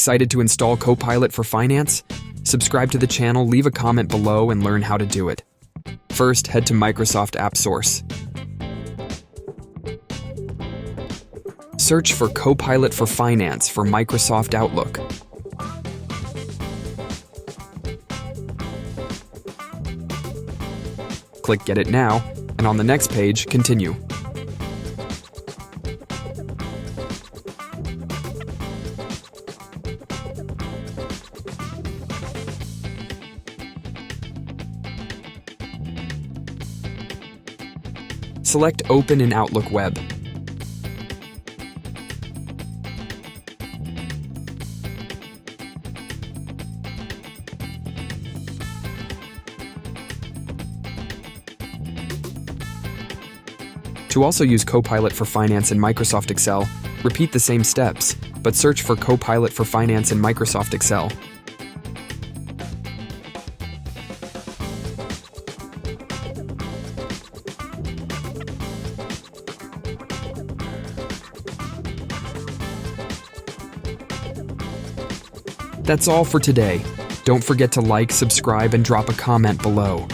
Excited to install Copilot for Finance? Subscribe to the channel, leave a comment below, and learn how to do it. First, head to Microsoft AppSource. Search for Copilot for Finance for Microsoft Outlook. Click Get It Now, and on the next page, continue. Select Open in Outlook Web. To also use Copilot for Finance in Microsoft Excel, repeat the same steps, but search for Copilot for Finance in Microsoft Excel. That's all for today. Don't forget to like, subscribe, and drop a comment below.